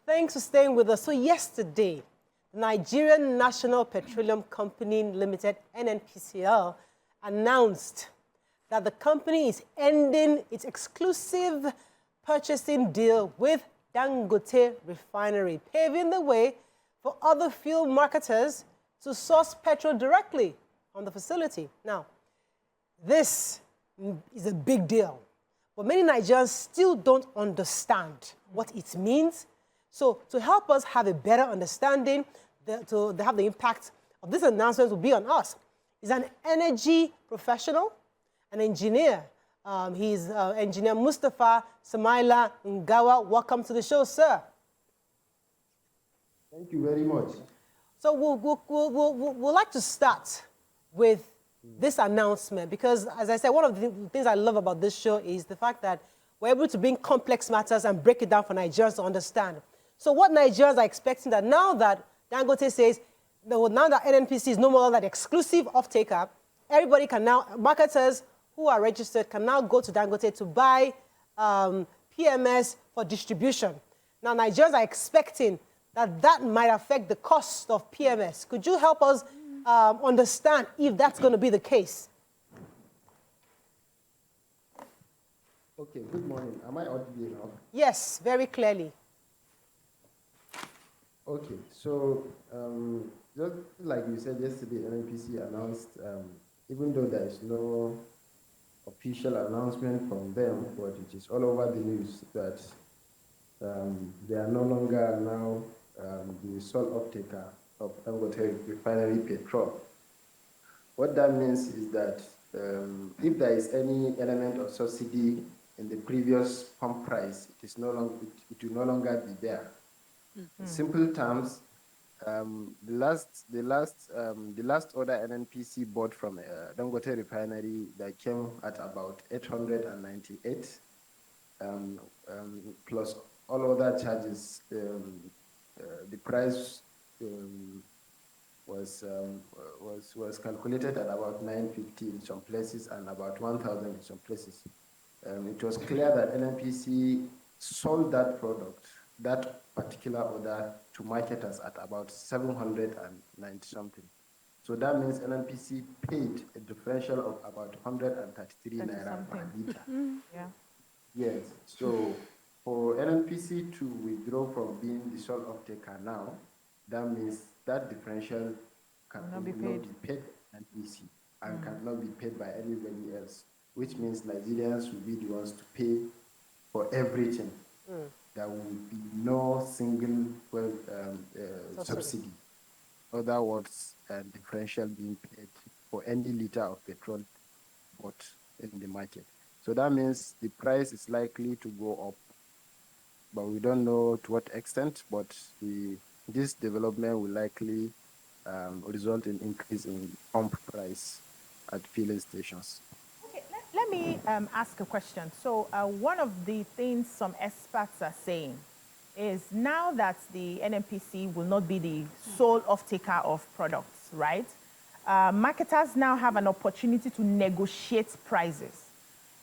Thanks for staying with us. So yesterday, the Nigerian National Petroleum Company Limited, NNPCL, announced that the company is ending its exclusive purchasing deal with Dangote Refinery, paving the way for other fuel marketers to source petrol directly on the facility. Now, this is a big deal, but many Nigerians still don't understand what it means. So to help us have a better understanding, to have the impact of this announcement will be on us, is an energy professional, an engineer. He's Engineer Mustafa Samaila Ngawa. Welcome to the show, sir. Thank you very much. So we'll like to start with this announcement because, as I said, one of the things I love about this show is the fact that we're able to bring complex matters and break it down for Nigerians to understand. So what Nigerians are expecting that now that Dangote says, now that NNPC is no more that exclusive off-taker, everybody can now, marketers who are registered can now go to Dangote to buy PMS for distribution. Now, Nigerians are expecting that might affect the cost of PMS. Could you help us understand if that's going to be the case? Okay, good morning. Am I audible enough? Yes, very clearly. Okay, so just like you said yesterday, NNPC announced, even though there is no official announcement from them, but it is all over the news that they are no longer now the sole off-taker of Dangote Refinery petrol. What that means is that if there is any element of subsidy in the previous pump price, it will no longer be there. In simple terms, the last order NNPC bought from Dangote Refinery that came at about 898, plus all other charges. The price was calculated at about 950 in some places and about 1,000 in some places. It was clear that NNPC sold that product, that particular order, to marketers at about 790 something. So that means NNPC paid a differential of about 133 naira per liter. Yeah. Yes. So for NNPC to withdraw from being the sole off-taker now, that means that differential cannot be paid by NNPC and cannot be paid by anybody else, which means Nigerians will be the ones to pay for everything. There will be no single subsidy. In other words, differential being paid for any liter of petrol bought in the market. So that means the price is likely to go up, but we don't know to what extent, but this development will likely result in increase in pump price at filling stations. Let me ask a question. So one of the things some experts are saying is now that the NNPC will not be the sole off-taker of products, right? Marketers now have an opportunity to negotiate prices.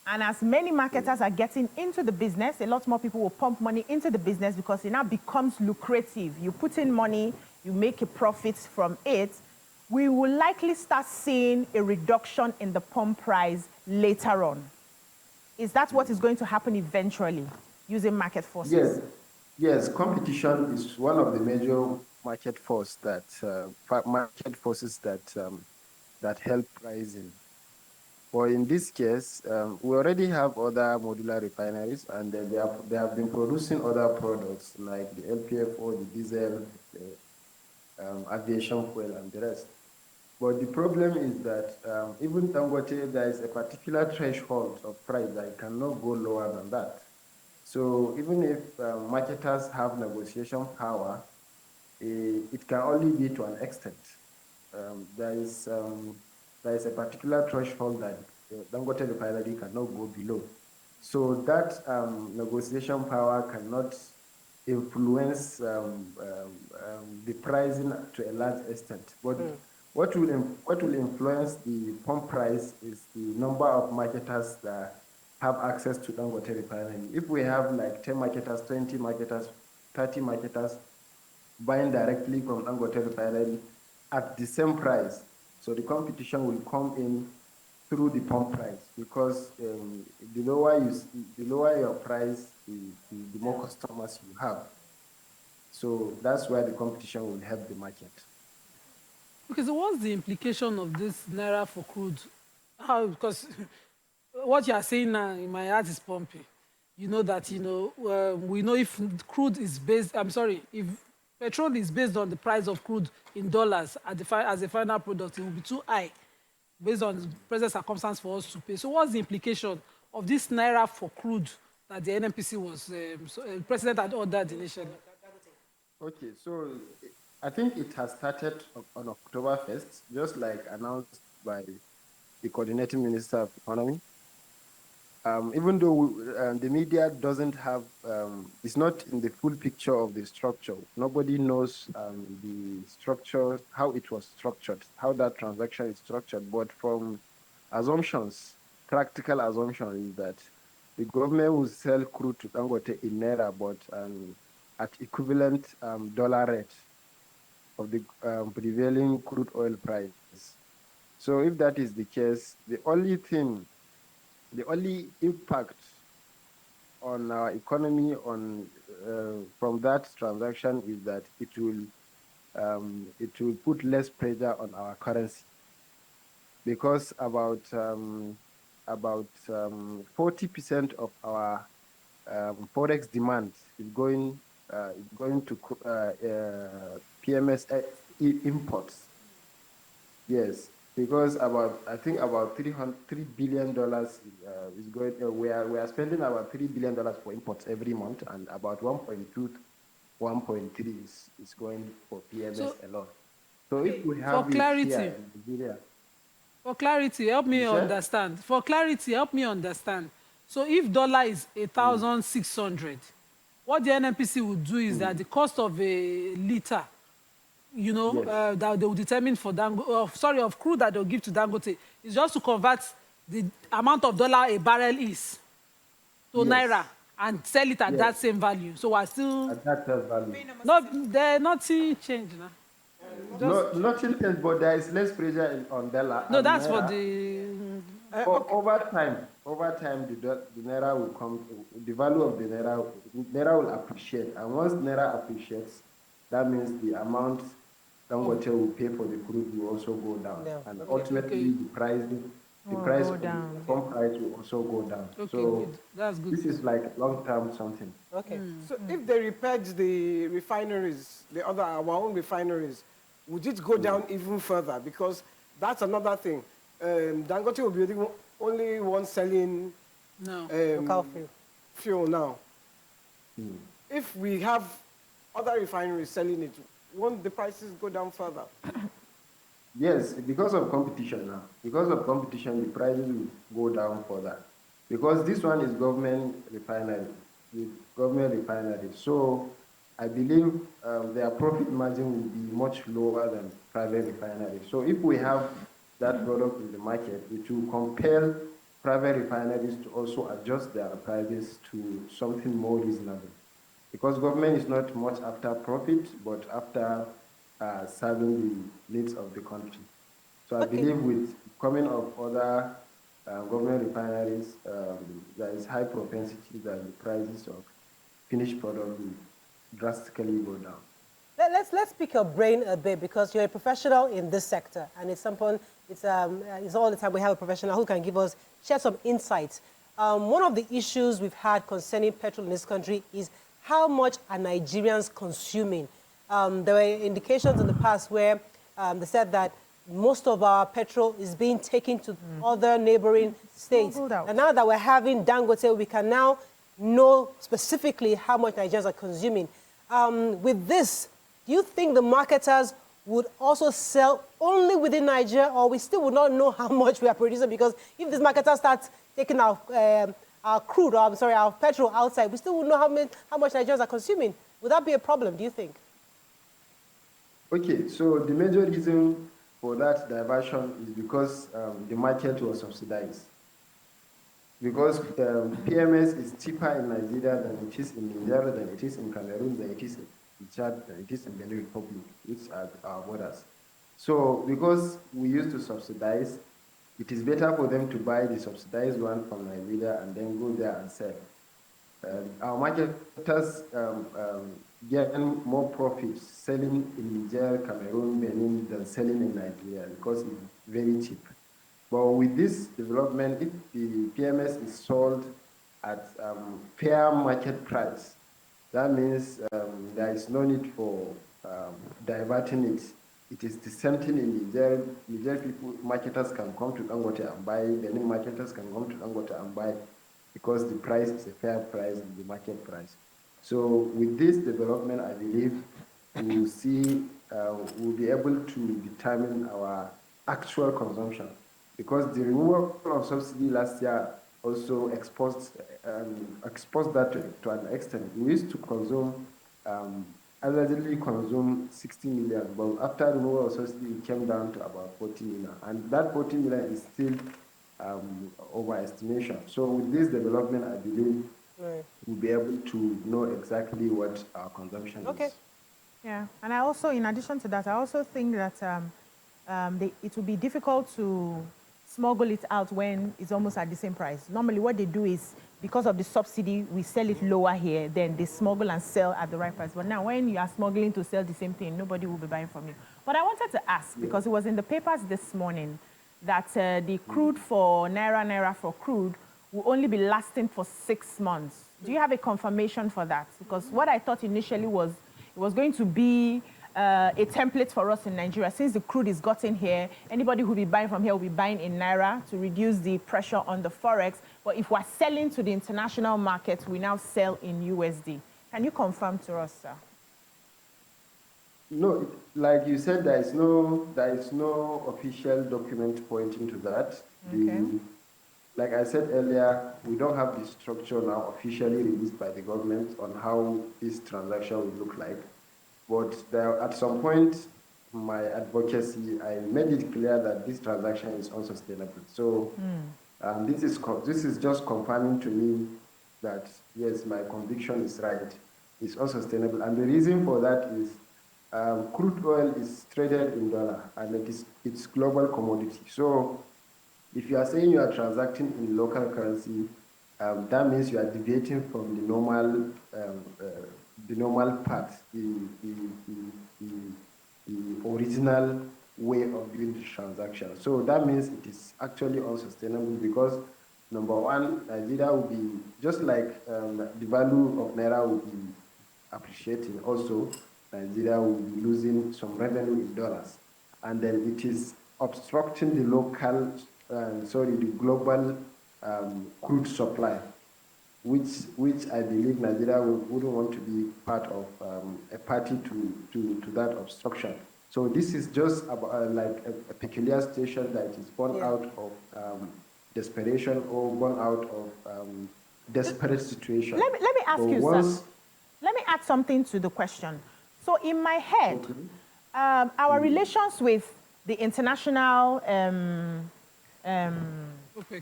And as many marketers are getting into the business, a lot more people will pump money into the business because it now becomes lucrative. You put in money, you make a profit from it. We will likely start seeing a reduction in the pump price later on. Is that what is going to happen eventually, using market forces? Yes. Competition is one of the major market forces that that help pricing. But in this case, we already have other modular refineries, and they have been producing other products like the LPFO, the diesel, the aviation fuel, and the rest. But the problem is that even Dangote, there is a particular threshold of price that it cannot go lower than that. So even if marketers have negotiation power, it can only be to an extent. There is a particular threshold that Dangote Refinery cannot go below. So that negotiation power cannot influence the pricing to a large extent. But what will influence the pump price is the number of marketers that have access to Dangote Refinery. If we have like 10 marketers, 20 marketers 30 marketers buying directly from Dangote Refinery at the same price. So the competition will come in through the pump price, because the lower your price, the more customers you have. So that's why the competition will help the market. Okay, so what's the implication of this naira for crude? How? Because what you are saying now in my heart is pumping. You know that, we know if crude is based, I'm sorry, if petrol is based on the price of crude in dollars as a final product, it will be too high based on the present circumstance for us to pay. So what's the implication of this naira for crude that the NNPC was, president had ordered initially? Okay, so I think it has started on October 1st, just like announced by the coordinating minister of economy. Even though the media doesn't have, it's not in the full picture of the structure. Nobody knows the structure, how it was structured, how that transaction is structured. But from assumptions, practical assumption is that the government will sell crude to Dangote in naira, but at equivalent dollar rate of the prevailing crude oil price. So if that is the case, the only impact on our economy from that transaction is that it will put less pressure on our currency, because about 40% of our forex demand is going to PMS imports. Yes, because I think about $3 billion is going. We are spending about $3 billion for imports every month, and about 1.3 is going for PMS alone. So if we have it here in Nigeria. For clarity, help me understand. For clarity, help me understand. So if dollar is 1,600, what the NNPC would do is that the cost of a liter, that they will determine for of crude that they'll give to Dangote, is just to convert the amount of dollar a barrel is to naira and sell it at that same value. So we're still at that value. nothing changed now. Nothing changed, but there is less pressure on dollar. No, that's naira. for the. Over time, the naira will come. The value of the naira will appreciate, and once naira appreciates, that means the amount Dangote will pay for the crude will also go down, and ultimately the price of the pump price will also go down. Okay, so good. That's good. this is like long-term something. Okay. So if they repaired the refineries, our own refineries, would it go down even further? Because that's another thing. Dangote will be the only one selling local fuel now. If we have other refineries selling it, won't the prices go down further? Yes, because of competition now. Because of competition, the prices will go down further. Because this one is government refinery. So I believe their profit margin will be much lower than private refinery. So if we have that product in the market, it will compel private refineries to also adjust their prices to something more reasonable. Because government is not much after profit, but after serving the needs of the country. So I believe with coming of other government refineries, there is high propensity that the prices of finished product will drastically go down. Let's pick your brain a bit, because you're a professional in this sector, and it's all the time we have a professional who can share some insights. One of the issues we've had concerning petrol in this country is how much are Nigerians consuming. There were indications in the past where they said that most of our petrol is being taken to other neighboring states. And now that we're having Dangote, we can now know specifically how much Nigerians are consuming. With this, do you think the marketers would also sell only within Nigeria, or we still would not know how much we are producing? Because if this marketer starts taking our crude, or our petrol outside, we still would know how much Nigerians are consuming. Would that be a problem, do you think? Okay, so the major reason for that diversion is because the market was subsidized. because PMS is cheaper in Nigeria than it is in Niger, than it is in Cameroon, than it is in Chad, than it is in Benin Republic, which are our borders. So because we used to subsidize, it is better for them to buy the subsidized one from Nigeria and then go there and sell. Our marketers get more profits selling in Niger, Cameroon, Benin than selling in Nigeria because it's very cheap. But with this development, if the PMS is sold at fair market price, that means there is no need for diverting it. It is the same thing in Niger. Niger people, marketers can come to Dangote and buy, Benin marketers can come to Dangote and buy because the price is a fair price, the market price. So with this development, I believe we will see, we'll be able to determine our actual consumption, because the removal of subsidy last year also exposed that to an extent. We used to consume, allegedly consume 60 million, but after removal of subsidy, it came down to about 40 million. And that 40 million is still overestimation. So with this development, I believe we'll be able to know exactly what our consumption is. Yeah, and I also, in addition to that, I also think that it will be difficult to smuggle it out when it's almost at the same price. Normally what they do is, because of the subsidy, we sell it lower here, then they smuggle and sell at the right price. But now when you are smuggling to sell the same thing, nobody will be buying from you. But I wanted to ask, because it was in the papers this morning, that the crude for naira for crude will only be lasting for 6 months. Do you have a confirmation for that? Because what I thought initially was it was going to be a template for us in Nigeria. Since the crude is gotten here, anybody who will be buying from here will be buying in naira to reduce the pressure on the forex. But if we're selling to the international market, we now sell in USD. Can you confirm to us, sir? No, like you said, there is no official document pointing to that. Okay. Like I said earlier, we don't have the structure now officially released by the government on how this transaction will look like. But there, at some point, my advocacy, I made it clear that this transaction is unsustainable. So this is just confirming to me that yes, my conviction is right. It's unsustainable, and the reason for that is crude oil is traded in dollar, and it's global commodity. So if you are saying you are transacting in local currency, that means you are deviating from the normal path, the original way of doing the transaction. So that means it is actually unsustainable, because number one, Nigeria will be, just like the value of naira will be appreciating, also Nigeria will be losing some revenue in dollars, and then it is obstructing the local, the global crude supply, which I believe Nigeria wouldn't want to be part of, a party to that obstruction. So this is just about, like a peculiar situation that is born out of desperation, or born out of desperate situation. Let me ask you, sir. Let me add something to the question. So in my head, our relations with the international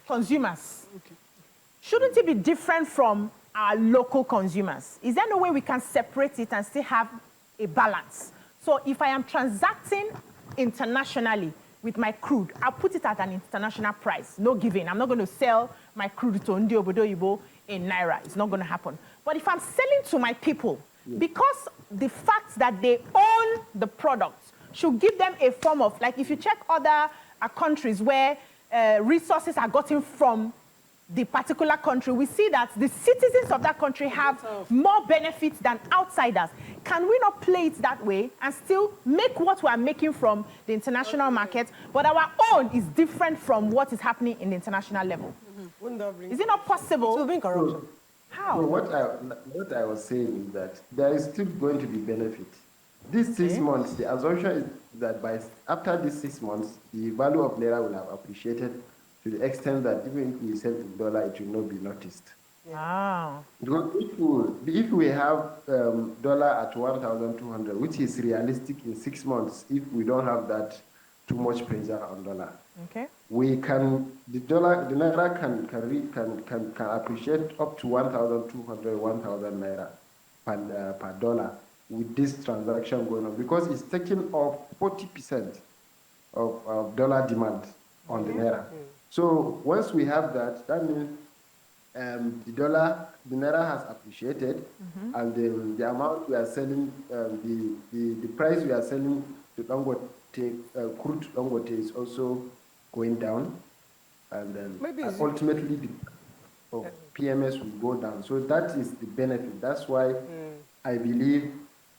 consumers, shouldn't it be different from our local consumers? Is there no way we can separate it and still have a balance? So if I am transacting internationally with my crude, I'll put it at an international price, no giving. I'm not going to sell my crude to Ndi Obodo Yibo in naira. It's not going to happen. But if I'm selling to my people, because the fact that they own the product should give them a form of, like if you check other countries where resources are gotten from the particular country, we see that the citizens of that country have more benefits than outsiders. Can we not play it that way and still make what we are making from the international market, but our own is different from what is happening in the international level? Is it not possible? It will bring corruption. How? So what I was saying is that there is still going to be benefit. These 6 months, the assumption is that after these 6 months, the value of naira will have appreciated to the extent that even if we sell in dollar, it will not be noticed. Wow. If we have dollar at 1,200, which is realistic in 6 months, if we don't have that too much pressure on dollar. Okay. The naira can appreciate up to 1,200, 1,000 naira per dollar with this transaction going on, because it's taking off 40% of dollar demand on the naira. So once we have that, that means the naira has appreciated, and the amount we are selling, the price we are selling to Dangote, crude Dangote is also going down, and then ultimately the PMS will go down. So that is the benefit. That's why I believe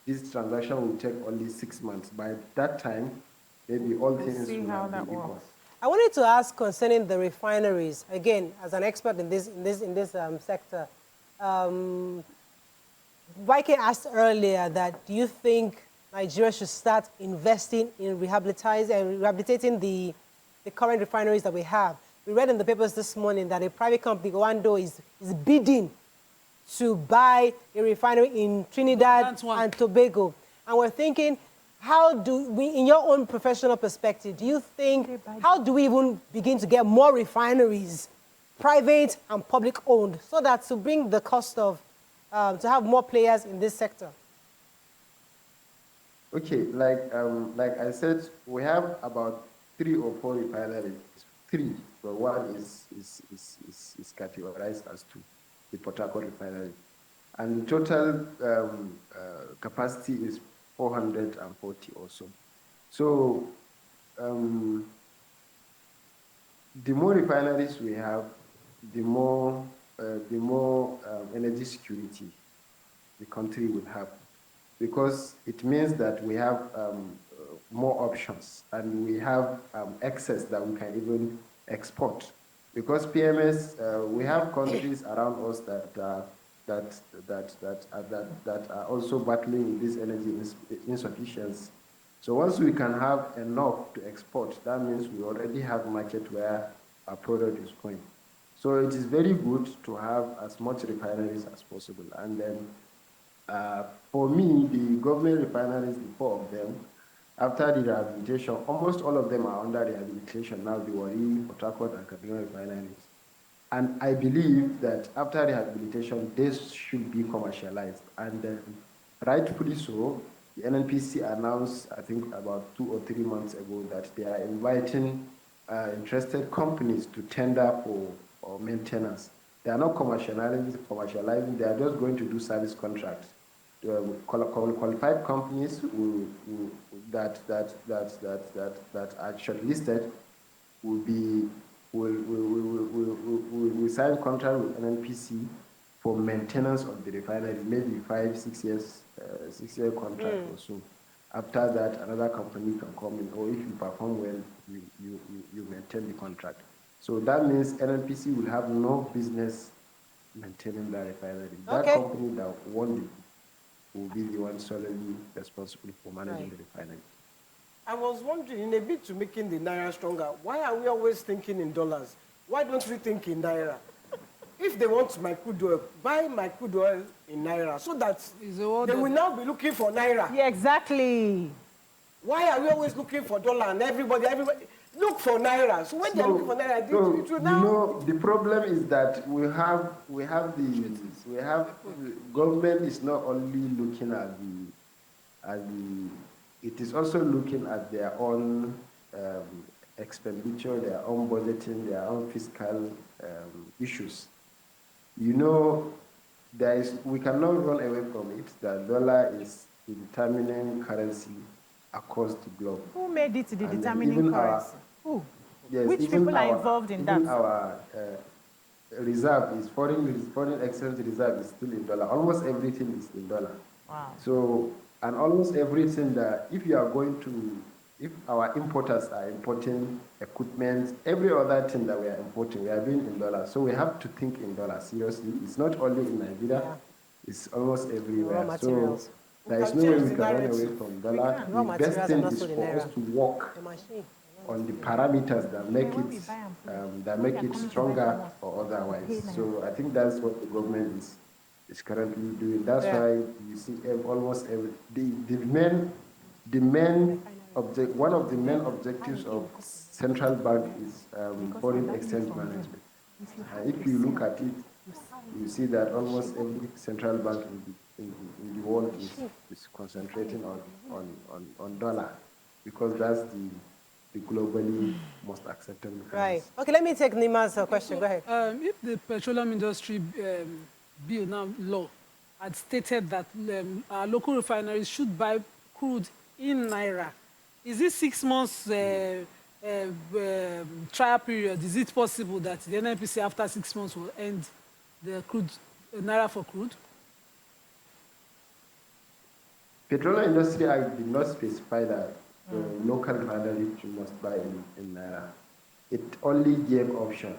this transaction will take only 6 months. By that time, maybe all things will have been equal. I wanted to ask concerning the refineries, again, as an expert in this sector. Vike asked earlier that, do you think Nigeria should start investing in rehabilitating the current refineries that we have? We read in the papers this morning that a private company, Wando, is bidding to buy a refinery in Trinidad and Tobago. And we're thinking, how do we, in your own professional perspective, do you think, how do we even begin to get more refineries, private and public owned, so that to bring the cost of, to have more players in this sector? Okay, like I said, we have about 3 or 4 refineries. 3, but one is categorized as 2, the Port Harcourt refinery. And the total capacity is 440 or so. So the more refineries we have, the more energy security the country will have, because it means that we have more options, and we have excess that we can even export. Because PMS, we have countries around us that are also battling with this energy insufficiency. So once we can have enough to export, that means we already have a market where our product is going. So it is very good to have as much refineries as possible. And then for me, the government refineries, the 4 of them, after the rehabilitation, almost all of them are under rehabilitation now, the Warri, Port Harcourt, and Kaduna refineries. And I believe that after rehabilitation, this should be commercialized. And rightfully so, the NNPC announced, I think about 2 or 3 months ago, that they are inviting interested companies to tender for maintenance. They are not commercializing, they are just going to do service contracts. Qualified companies that are shortlisted will sign contract with NNPC for maintenance of the refinery, maybe 5-6 years, 6-year contract or so. After that, another company can come in, or if you perform well, you maintain the contract. So that means NNPC will have no business maintaining the refinery. That company that won it will be the one solely responsible for managing the refinery. I was wondering, in a bid to making the naira stronger, why are we always thinking in dollars? Why don't we think in naira? If they want my crude oil, buy my crude oil in naira, so that they will now be looking for naira. Yeah, exactly. Why are we always looking for dollar, and everybody look for naira? So when they're looking for naira, it will now... You know, the problem is that we have government is not only looking at it is also looking at their own expenditure, their own budgeting, their own fiscal issues. You know, we cannot run away from it that dollar is the determining currency across the globe. Who made it the determining currency? Who? Yes, which people are involved in that? Our reserve is foreign exchange reserve is still in dollar. Almost everything is in dollar. Wow. So, and almost everything that if our importers are importing equipment, every other thing that we are importing, we are doing in dollars. So we have to think in dollars, seriously. It's not only in Nigeria, it's almost everywhere. So there is no way we can run away from dollar. The best thing is for us to work on the parameters that make it stronger or otherwise. So I think that's what the government is currently doing. That's why you see almost every the main one of the main objectives of central bank is foreign exchange management. If you look at it, you see that almost every central bank in the world is concentrating on dollar, because that's the globally most acceptable currency. Right. Okay, let me take Nima's question. Go ahead. If the petroleum industry bill now law had stated that our local refineries should buy crude in naira, is this 6 months trial period? Is it possible that the NNPC after 6 months will end the crude naira for crude? Petroleum Industry Act did not specify that the local refinery must buy in naira. It only gave option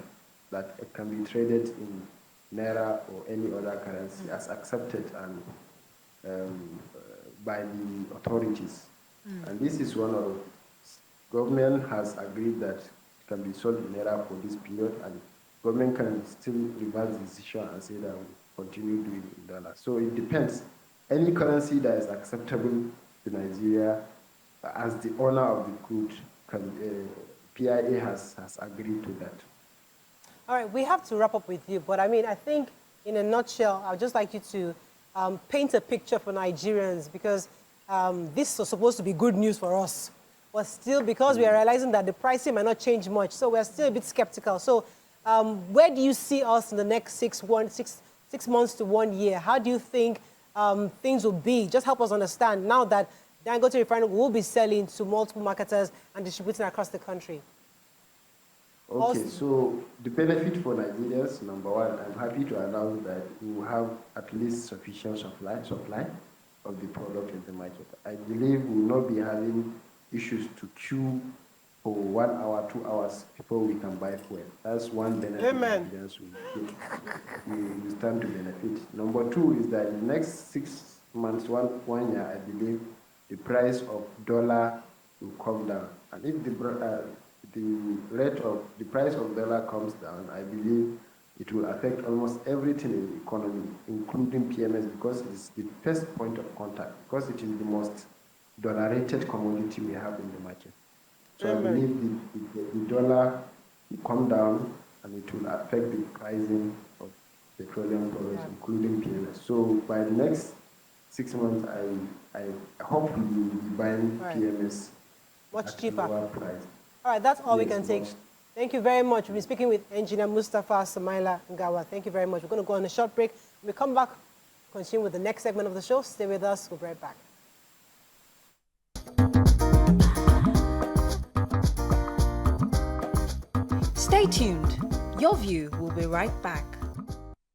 that it can be traded in naira or any other currency as accepted and by the authorities. And this is one of, government has agreed that it can be sold in naira for this period, and government can still reverse the decision and say that we continue doing it in dollars. So it depends. Any currency that is acceptable to Nigeria, as the owner of the crude, PIA has agreed to that. All right, we have to wrap up with you, but I mean, I think in a nutshell, I would just like you to paint a picture for Nigerians, because this was supposed to be good news for us, but still, because we are realizing that the pricing might not change much, so we're still a bit skeptical. So where do you see us in the next 6 months to 1 year? How do you think things will be? Just help us understand now that Dangote Refinery will be selling to multiple marketers and distributing across the country. Okay, so the benefit for Nigerians, number one, I'm happy to announce that we will have at least sufficient supply of the product in the market. I believe we will not be having issues to queue for 1 hour, 2 hours before we can buy fuel. That's one benefit. Amen. Nigerians will stand to benefit. Number two is that in the next 6 months, one year, I believe the price of dollar will come down. And if the price of dollar comes down, I believe it will affect almost everything in the economy, including PMS, because it's the first point of contact, because it is the most dollar-rated commodity we have in the market. So I believe the dollar will come down, and it will affect the pricing of petroleum products, including PMS. So by the next 6 months, I hope we will be buying PMS much cheaper. Lower price. All right, that's all we can take. much. Thank you very much. We've been speaking with Engineer Mustafa Samaila Ngawa. Thank you very much. We're going to go on a short break. When we come back, continue with the next segment of the show. Stay with us. We'll be right back. Stay tuned. Your View will be right back.